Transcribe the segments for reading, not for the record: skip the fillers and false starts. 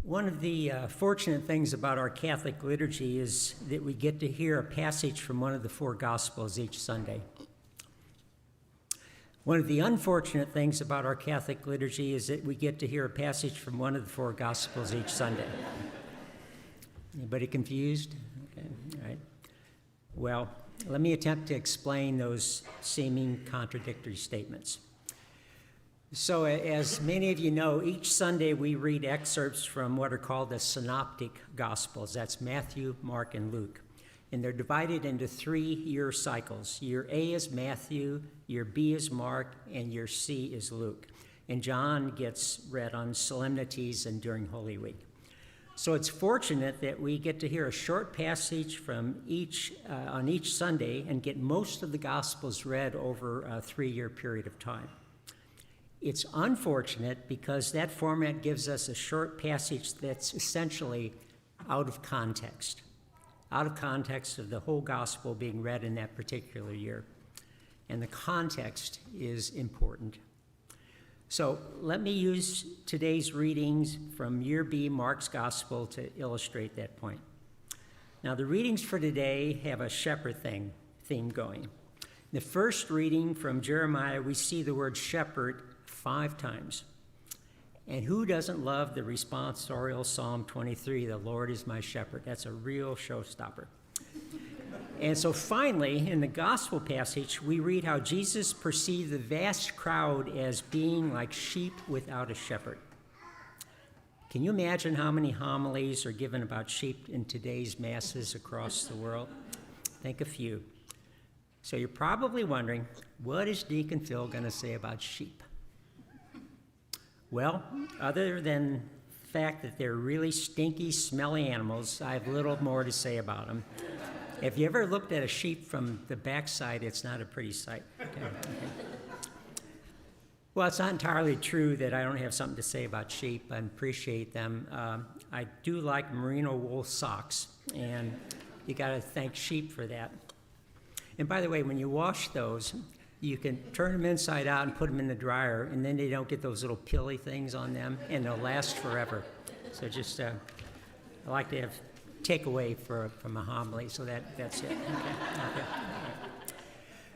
One of the fortunate things about our Catholic liturgy is that we get to hear a passage from one of the four Gospels each Sunday. One of the unfortunate things about our Catholic liturgy is that we get to hear a passage from one of the four Gospels each Sunday. Anybody confused? Okay, all right. Well, let me attempt to explain those seeming contradictory statements. So, as many of you know, each Sunday we read excerpts from what are called the Synoptic Gospels. That's Matthew, Mark, and Luke. And they're divided into 3-year cycles. Year A is Matthew, year B is Mark, and year C is Luke. And John gets read on solemnities and during Holy Week. So it's fortunate that we get to hear a short passage from on each Sunday and get most of the Gospels read over a 3-year period of time. It's unfortunate because that format gives us a short passage that's essentially out of context of the whole gospel being read in that particular year. And the context is important. So let me use today's readings from year B, Mark's gospel, to illustrate that point. Now, the readings for today have a shepherd theme going. In the first reading from Jeremiah, we see the word shepherd 5 times. And who doesn't love the responsorial Psalm 23, the Lord is my shepherd? That's a real showstopper. And so finally, in the gospel passage, we read how Jesus perceived the vast crowd as being like sheep without a shepherd. Can you imagine how many homilies are given about sheep in today's masses across the world? Think a few. So you're probably wondering, what is Deacon Phil going to say about sheep? Well, other than the fact that they're really stinky, smelly animals, I have little more to say about them. If you ever looked at a sheep from the backside, it's not a pretty sight. Okay. Well, it's not entirely true that I don't have something to say about sheep. I appreciate them. I do like merino wool socks, and you got to thank sheep for that. And by the way, when you wash those, you can turn them inside out and put them in the dryer, and then they don't get those little pilly things on them, and they'll last forever. So just, I like to have takeaway from a homily, so that's it. Okay.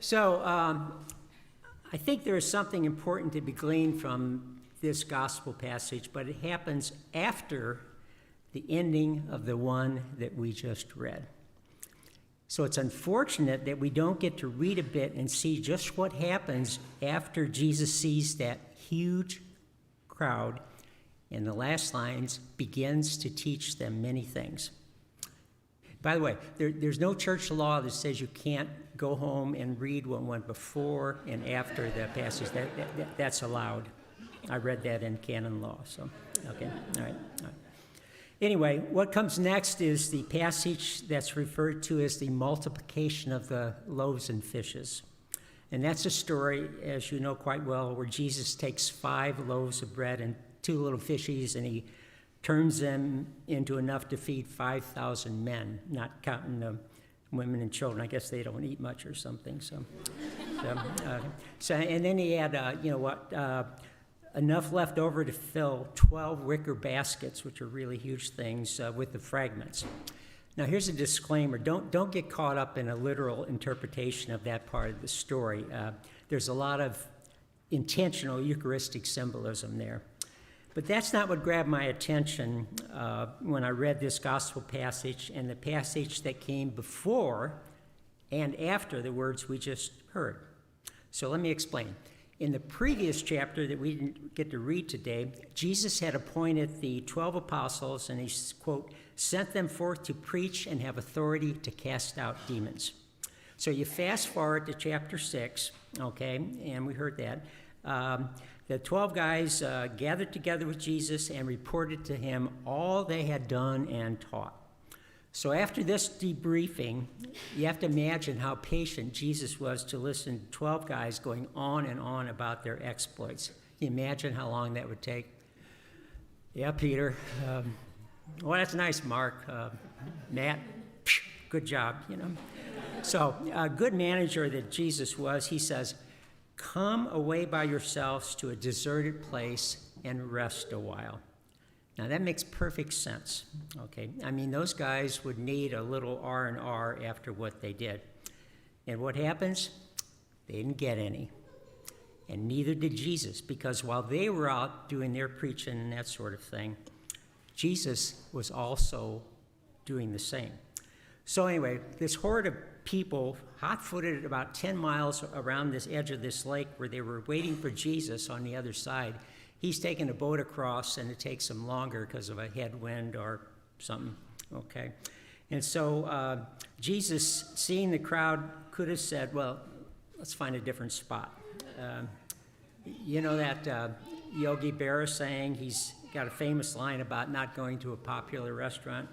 So I think there is something important to be gleaned from this gospel passage, but it happens after the ending of the one that we just read. So it's unfortunate that we don't get to read a bit and see just what happens after Jesus sees that huge crowd, and the last lines, begins to teach them many things. By the way, there's no church law that says you can't go home and read what went before and after the passage. That's allowed. I read that in canon law, so, okay, all right. Anyway, what comes next is the passage that's referred to as the multiplication of the loaves and fishes. And that's a story, as you know quite well, where Jesus takes 5 loaves of bread and 2 little fishies, and he turns them into enough to feed 5,000 men, not counting the women and children. I guess they don't eat much or something. So and then he had, enough left over to fill 12 wicker baskets, which are really huge things, with the fragments. Now, here's a disclaimer. Don't get caught up in a literal interpretation of that part of the story. There's a lot of intentional Eucharistic symbolism there. But that's not what grabbed my attention when I read this gospel passage and the passage that came before and after the words we just heard. So let me explain. In the previous chapter that we didn't get to read today, Jesus had appointed the 12 apostles, and he, quote, sent them forth to preach and have authority to cast out demons. So you fast forward to chapter 6, okay, and we heard that. The 12 guys gathered together with Jesus and reported to him all they had done and taught. So after this debriefing, you have to imagine how patient Jesus was to listen to 12 guys going on and on about their exploits. Can you imagine how long that would take? Yeah, Peter. Well, that's nice, Mark. Matt, good job, So a good manager that Jesus was, he says, come away by yourselves to a deserted place and rest a while. Now, that makes perfect sense, okay? I mean, those guys would need a little R&R after what they did. And what happens? They didn't get any. And neither did Jesus, because while they were out doing their preaching and that sort of thing, Jesus was also doing the same. So anyway, this horde of people, hot-footed about 10 miles around this edge of this lake where they were waiting for Jesus on the other side, he's taking a boat across, and it takes him longer because of a headwind or something, okay? And so Jesus, seeing the crowd, could have said, well, let's find a different spot. You know that Yogi Berra saying, he's got a famous line about not going to a popular restaurant.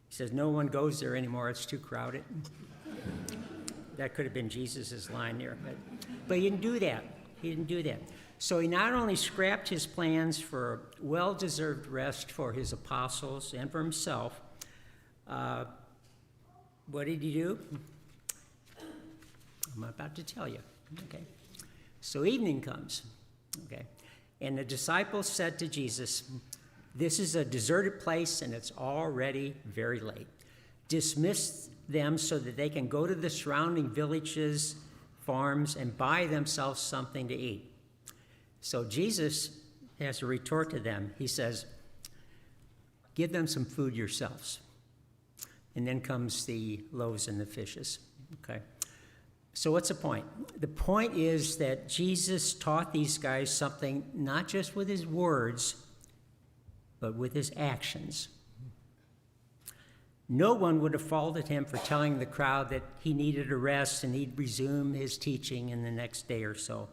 He says, no one goes there anymore, it's too crowded. That could have been Jesus' line there. But he didn't do that. He didn't do that. So he not only scrapped his plans for well-deserved rest for his apostles and for himself, what did he do? I'm about to tell you, okay? So evening comes, okay? And the disciples said to Jesus, this is a deserted place and it's already very late. Dismiss them so that they can go to the surrounding villages, farms, and buy themselves something to eat. So Jesus has a retort to them. He says, give them some food yourselves. And then comes the loaves and the fishes, okay? So what's the point? The point is that Jesus taught these guys something, not just with his words, but with his actions. No one would have faulted him for telling the crowd that he needed a rest and he'd resume his teaching in the next day or so.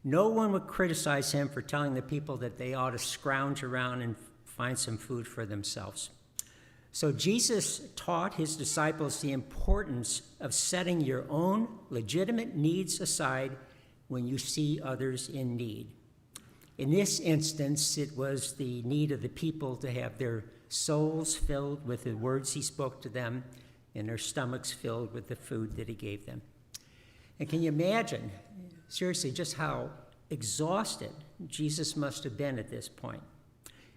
No one would criticize him for telling the people that they ought to scrounge around and find some food for themselves. So Jesus taught his disciples the importance of setting your own legitimate needs aside when you see others in need. In this instance, it was the need of the people to have their souls filled with the words he spoke to them and their stomachs filled with the food that he gave them. And can you imagine, seriously, just how exhausted Jesus must have been at this point?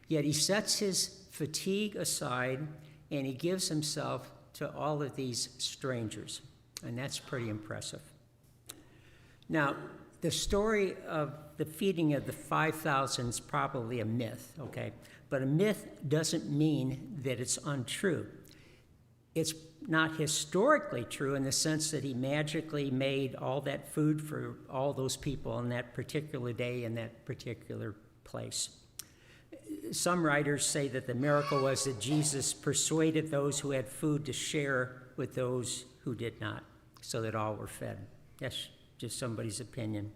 Yet he sets his fatigue aside and he gives himself to all of these strangers. And that's pretty impressive. Now, the story of the feeding of the 5,000 is probably a myth, okay? But a myth doesn't mean that it's untrue. It's not historically true in the sense that he magically made all that food for all those people on that particular day in that particular place. Some writers say that the miracle was that Jesus persuaded those who had food to share with those who did not, so that all were fed. That's just somebody's opinion.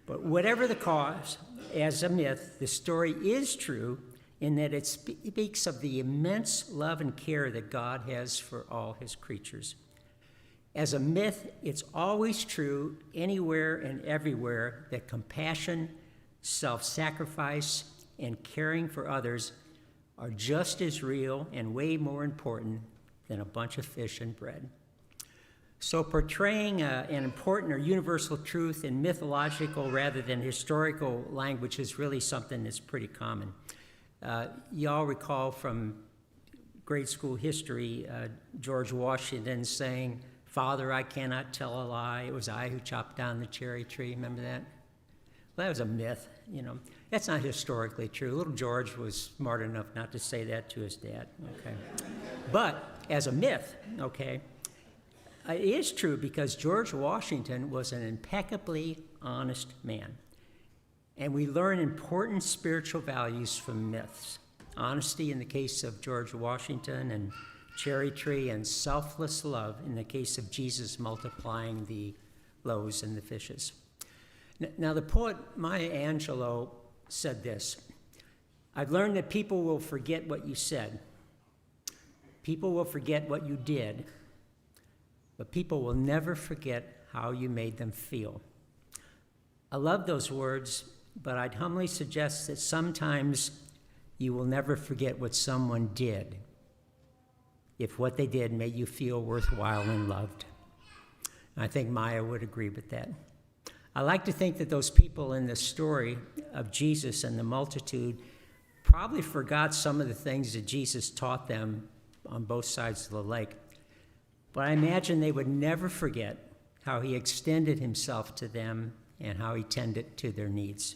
But whatever the cause, as a myth, the story is true in that it speaks of the immense love and care that God has for all his creatures. As a myth, it's always true anywhere and everywhere that compassion, self-sacrifice, and caring for others are just as real and way more important than a bunch of fish and bread. So portraying an important or universal truth in mythological rather than historical language is really something that's pretty common. You all recall from grade school history, George Washington saying, "Father, I cannot tell a lie. It was I who chopped down the cherry tree." Remember that? Well, that was a myth, you know. That's not historically true. Little George was smart enough not to say that to his dad, okay? But as a myth, okay, it is true because George Washington was an impeccably honest man. And we learn important spiritual values from myths. Honesty in the case of George Washington, and cherry tree, and selfless love in the case of Jesus multiplying the loaves and the fishes. Now, the poet Maya Angelou said this: "I've learned that people will forget what you said. People will forget what you did, but people will never forget how you made them feel." I love those words, but I'd humbly suggest that sometimes you will never forget what someone did if what they did made you feel worthwhile and loved. And I think Maya would agree with that. I like to think that those people in the story of Jesus and the multitude probably forgot some of the things that Jesus taught them on both sides of the lake. But I imagine they would never forget how he extended himself to them and how he tended to their needs.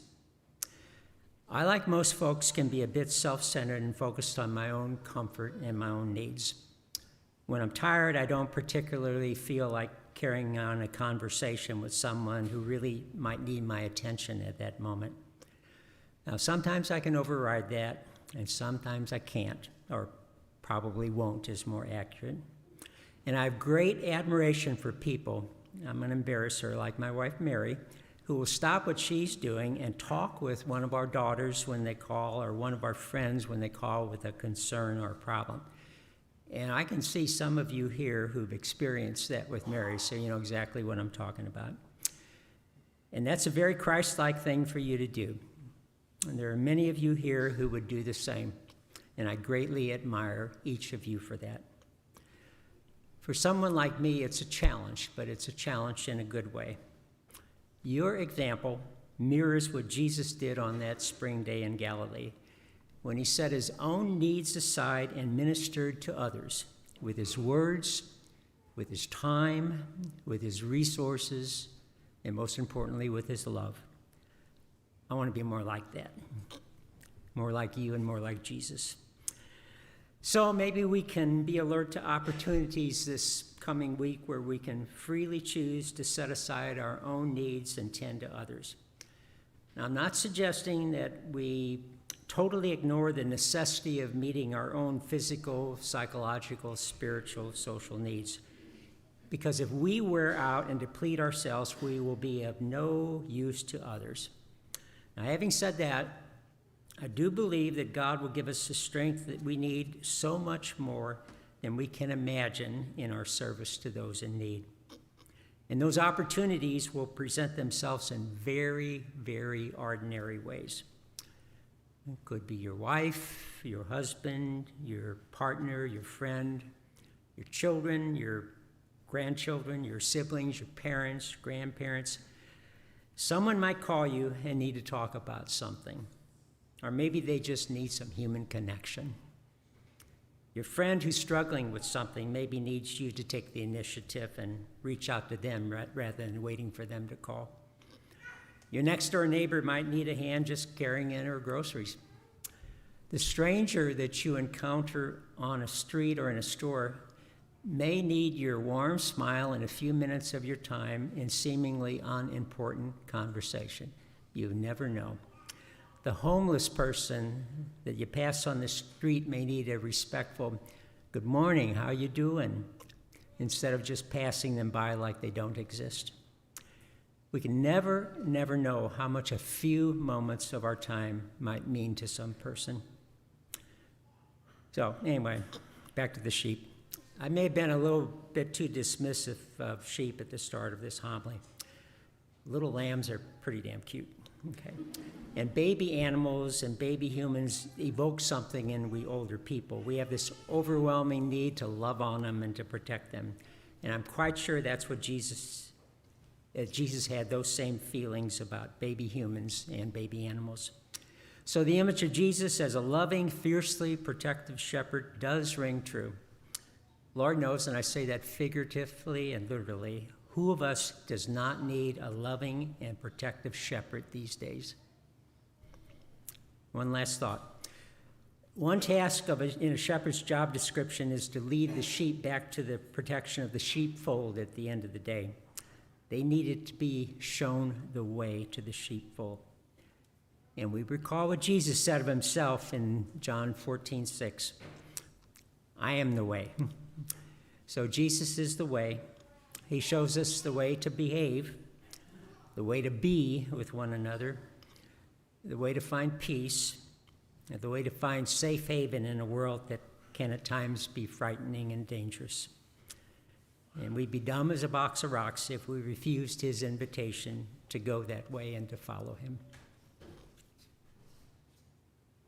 I, like most folks, can be a bit self-centered and focused on my own comfort and my own needs. When I'm tired, I don't particularly feel like carrying on a conversation with someone who really might need my attention at that moment. Now, sometimes I can override that, and sometimes I can't, or probably won't is more accurate. And I have great admiration for people, I'm an embarrasser like my wife Mary, who will stop what she's doing and talk with one of our daughters when they call, or one of our friends when they call with a concern or a problem. And I can see some of you here who've experienced that with Mary, so you know exactly what I'm talking about. And that's a very Christ-like thing for you to do. And there are many of you here who would do the same, and I greatly admire each of you for that. For someone like me, it's a challenge, but it's a challenge in a good way. Your example mirrors what Jesus did on that spring day in Galilee, when he set his own needs aside and ministered to others with his words, with his time, with his resources, and most importantly, with his love. I want to be more like that, more like you and more like Jesus. So maybe we can be alert to opportunities this coming week where we can freely choose to set aside our own needs and tend to others. Now, I'm not suggesting that we totally ignore the necessity of meeting our own physical, psychological, spiritual, social needs. Because if we wear out and deplete ourselves, we will be of no use to others. Now, having said that, I do believe that God will give us the strength that we need so much more than we can imagine in our service to those in need. And those opportunities will present themselves in very, very ordinary ways. It could be your wife, your husband, your partner, your friend, your children, your grandchildren, your siblings, your parents, grandparents. Someone might call you and need to talk about something, or maybe they just need some human connection. Your friend who's struggling with something maybe needs you to take the initiative and reach out to them rather than waiting for them to call. Your next-door neighbor might need a hand just carrying in her groceries. The stranger that you encounter on a street or in a store may need your warm smile and a few minutes of your time in seemingly unimportant conversation. You never know. The homeless person that you pass on the street may need a respectful, "Good morning, how you doing?" instead of just passing them by like they don't exist. We can never know how much a few moments of our time might mean to some person. So anyway, back to the sheep. I may have been a little bit too dismissive of sheep at the start of this homily. Little lambs are pretty damn cute, okay? And baby animals and baby humans evoke something in we older people. We have this overwhelming need to love on them and to protect them. And I'm quite sure that's what Jesus had those same feelings about baby humans and baby animals. So the image of Jesus as a loving, fiercely protective shepherd does ring true. Lord knows, and I say that figuratively and literally, who of us does not need a loving and protective shepherd these days? One last thought. One task in a shepherd's job description is to lead the sheep back to the protection of the sheepfold at the end of the day. They needed to be shown the way to the sheepfold. And we recall what Jesus said of himself in John 14:6. I am the way. So Jesus is the way. He shows us the way to behave, the way to be with one another, the way to find peace, and the way to find safe haven in a world that can at times be frightening and dangerous. And we'd be dumb as a box of rocks if we refused his invitation to go that way and to follow him.